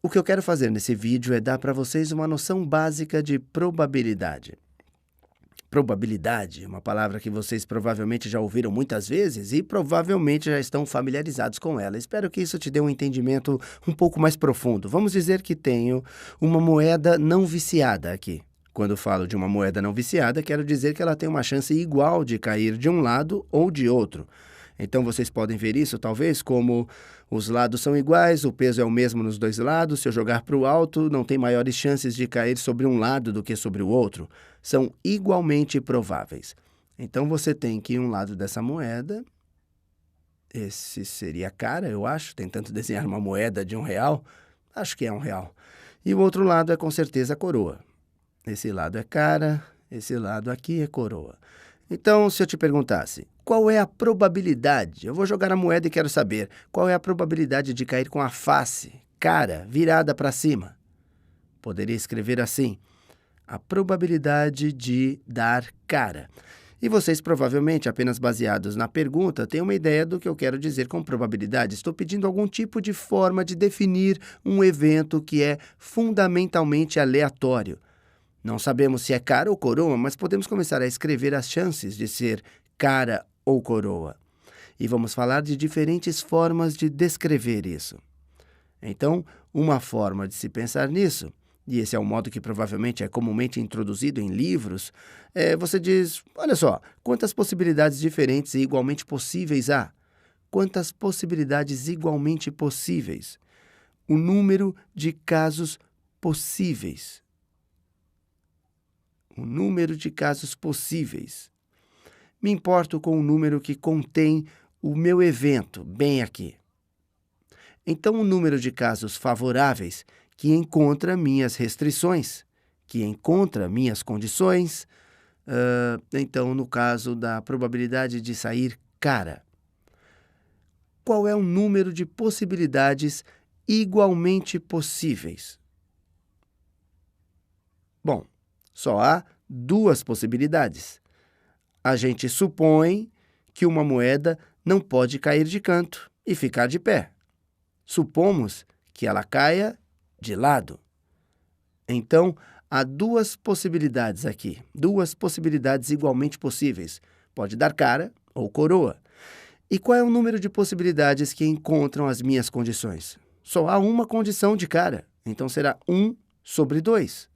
O que eu quero fazer nesse vídeo é dar para vocês uma noção básica de probabilidade. Probabilidade é uma palavra que vocês provavelmente já ouviram muitas vezes e provavelmente já estão familiarizados com ela. Espero que isso te dê um entendimento um pouco mais profundo. Vamos dizer que tenho uma moeda não viciada aqui. Quando falo de uma moeda não viciada, quero dizer que ela tem uma chance igual de cair de um lado ou de outro. Então, vocês podem ver isso, talvez, como os lados são iguais, o peso é o mesmo nos dois lados. Se eu jogar para o alto, não tem maiores chances de cair sobre um lado do que sobre o outro. São igualmente prováveis. Então, você tem que um lado dessa moeda, esse seria a cara, eu acho, tentando desenhar uma moeda de R$1, acho que é R$1. E o outro lado é com certeza a coroa. Esse lado é cara, esse lado aqui é coroa. Então, se eu te perguntasse, qual é a probabilidade? Eu vou jogar a moeda e quero saber qual é a probabilidade de cair com a face, cara, virada para cima. Poderia escrever assim, a probabilidade de dar cara. E vocês provavelmente, apenas baseados na pergunta, têm uma ideia do que eu quero dizer com probabilidade. Estou pedindo algum tipo de forma de definir um evento que é fundamentalmente aleatório. Não sabemos se é cara ou coroa, mas podemos começar a escrever as chances de ser cara ou coroa. E vamos falar de diferentes formas de descrever isso. Então, uma forma de se pensar nisso, e esse é o modo que provavelmente é comumente introduzido em livros, você diz, olha só, quantas possibilidades diferentes e igualmente possíveis há? Quantas possibilidades igualmente possíveis? O número de casos possíveis. O número de casos possíveis. Me importo com o número que contém o meu evento, bem aqui. Então, o número de casos favoráveis que encontra minhas restrições, que encontra minhas condições, então, no caso da probabilidade de sair cara. Qual é o número de possibilidades igualmente possíveis? Bom, só há duas possibilidades. A gente supõe que uma moeda não pode cair de canto e ficar de pé. Supomos que ela caia de lado. Então, há duas possibilidades aqui, duas possibilidades igualmente possíveis. Pode dar cara ou coroa. E qual é o número de possibilidades que encontram as minhas condições? Só há uma condição de cara, então será 1 sobre 2.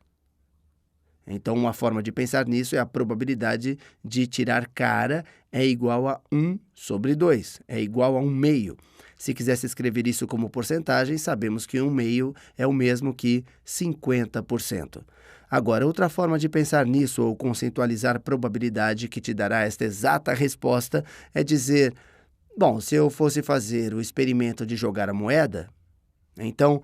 Então, uma forma de pensar nisso é a probabilidade de tirar cara é igual a 1 sobre 2, é igual a 1/2. Se quisesse escrever isso como porcentagem, sabemos que 1/2 é o mesmo que 50%. Agora, outra forma de pensar nisso ou conceitualizar a probabilidade que te dará esta exata resposta é dizer, bom, se eu fosse fazer o experimento de jogar a moeda, então,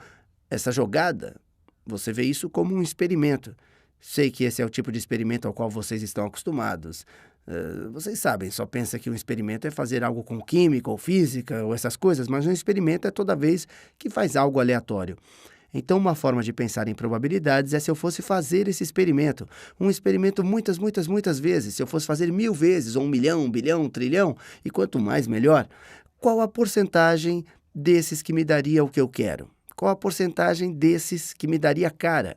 essa jogada, você vê isso como um experimento. Sei que esse é o tipo de experimento ao qual vocês estão acostumados. Vocês sabem, só pensa que um experimento é fazer algo com química ou física ou essas coisas, mas um experimento é toda vez que faz algo aleatório. Então, uma forma de pensar em probabilidades é se eu fosse fazer esse experimento. Um experimento muitas, muitas, muitas vezes. Se eu fosse fazer 1000 vezes, ou 1 milhão, 1 bilhão, 1 trilhão, e quanto mais, melhor. Qual a porcentagem desses que me daria o que eu quero? Qual a porcentagem desses que me daria cara?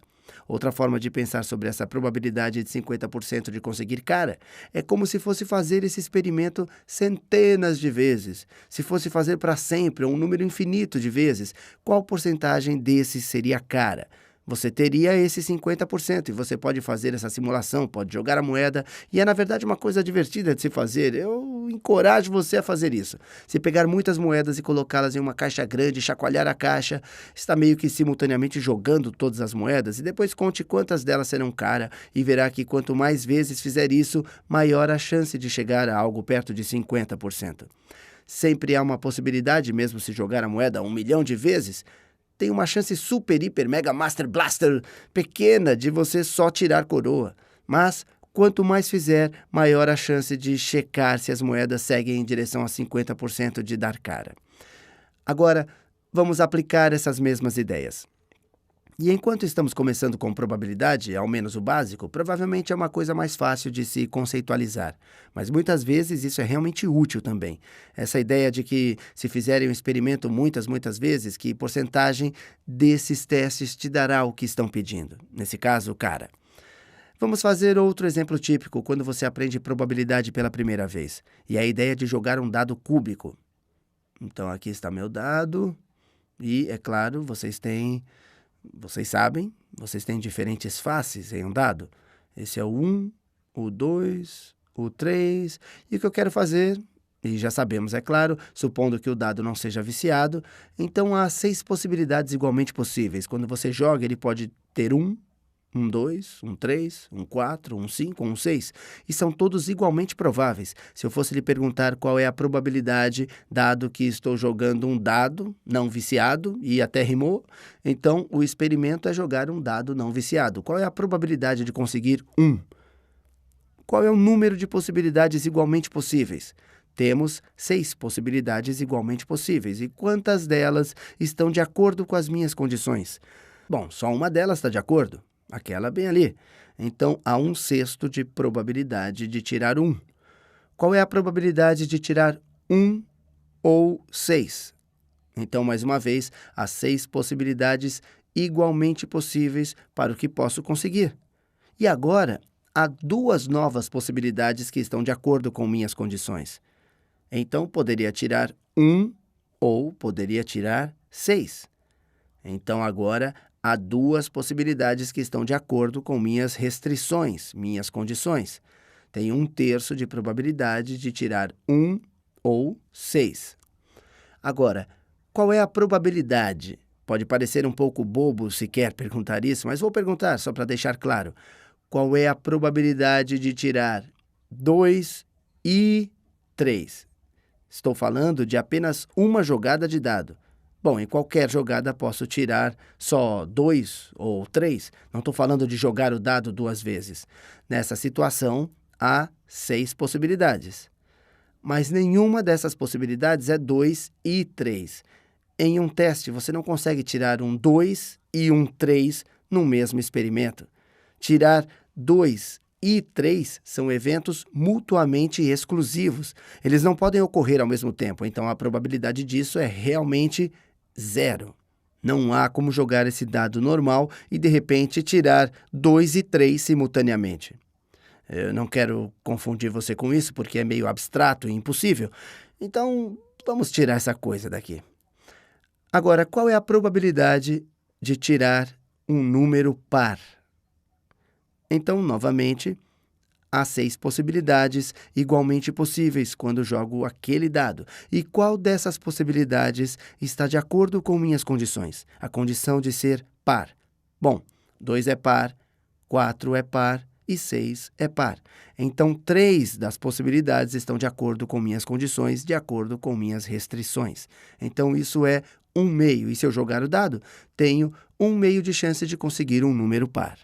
Outra forma de pensar sobre essa probabilidade de 50% de conseguir cara é como se fosse fazer esse experimento centenas de vezes. Se fosse fazer para sempre, um número infinito de vezes, qual porcentagem desses seria cara? Você teria esse 50% e você pode fazer essa simulação, pode jogar a moeda e é, na verdade, uma coisa divertida de se fazer. Eu encorajo você a fazer isso. Se pegar muitas moedas e colocá-las em uma caixa grande, chacoalhar a caixa, está meio que simultaneamente jogando todas as moedas e depois conte quantas delas serão cara e verá que quanto mais vezes fizer isso, maior a chance de chegar a algo perto de 50%. Sempre há uma possibilidade, mesmo se jogar a moeda 1 milhão de vezes, tem uma chance super, hiper, mega, master, blaster pequena de você só tirar coroa. Mas, quanto mais fizer, maior a chance de checar se as moedas seguem em direção a 50% de dar cara. Agora, vamos aplicar essas mesmas ideias. E enquanto estamos começando com probabilidade, ao menos o básico, provavelmente é uma coisa mais fácil de se conceitualizar. Mas muitas vezes isso é realmente útil também. Essa ideia de que se fizerem um experimento muitas vezes, que porcentagem desses testes te dará o que estão pedindo. Nesse caso, cara. Vamos fazer outro exemplo típico quando você aprende probabilidade pela primeira vez. E é a ideia de jogar um dado cúbico. Então aqui está meu dado e, é claro, vocês sabem, vocês têm diferentes faces em um dado. Esse é o 1, o 2, o 3. E o que eu quero fazer, e já sabemos, é claro, supondo que o dado não seja viciado, então há 6 possibilidades igualmente possíveis. Quando você joga, ele pode ter 1, um 2, um 3, um 4, um 5, um 6. E são todos igualmente prováveis. Se eu fosse lhe perguntar qual é a probabilidade, dado que estou jogando um dado não viciado, e até rimou, então o experimento é jogar um dado não viciado. Qual é a probabilidade de conseguir 1? Qual é o número de possibilidades igualmente possíveis? Temos 6 possibilidades igualmente possíveis. E quantas delas estão de acordo com as minhas condições? Bom, só uma delas está de acordo. Aquela bem ali. Então, há 1/6 de probabilidade de tirar 1. Qual é a probabilidade de tirar 1 ou 6? Então, mais uma vez, há 6 possibilidades igualmente possíveis para o que posso conseguir. E agora, há 2 novas possibilidades que estão de acordo com minhas condições. Então, poderia tirar 1 ou poderia tirar 6. Então, agora, há 2 possibilidades que estão de acordo com minhas restrições, minhas condições. Tem 1/3 de probabilidade de tirar 1 ou 6. Agora, qual é a probabilidade? Pode parecer um pouco bobo se quer perguntar isso, mas vou perguntar só para deixar claro. Qual é a probabilidade de tirar 2 e 3? Estou falando de apenas uma jogada de dado. Bom, em qualquer jogada posso tirar só 2 ou 3. Não estou falando de jogar o dado 2 vezes. Nessa situação, há 6 possibilidades. Mas nenhuma dessas possibilidades é 2 e 3. Em um teste, você não consegue tirar um 2 e um 3 no mesmo experimento. Tirar 2 e 3 são eventos mutuamente exclusivos. Eles não podem ocorrer ao mesmo tempo, então a probabilidade disso é realmente 0. Não há como jogar esse dado normal e, de repente, tirar 2 e 3 simultaneamente. Eu não quero confundir você com isso, porque é meio abstrato e impossível. Então, vamos tirar essa coisa daqui. Agora, qual é a probabilidade de tirar um número par? Então, novamente, há 6 possibilidades igualmente possíveis quando jogo aquele dado. E qual dessas possibilidades está de acordo com minhas condições? A condição de ser par. Bom, 2 é par, 4 é par e 6 é par. Então, 3 das possibilidades estão de acordo com minhas condições, de acordo com minhas restrições. Então, isso é 1/2. E se eu jogar o dado, tenho 1/2 de chance de conseguir um número par.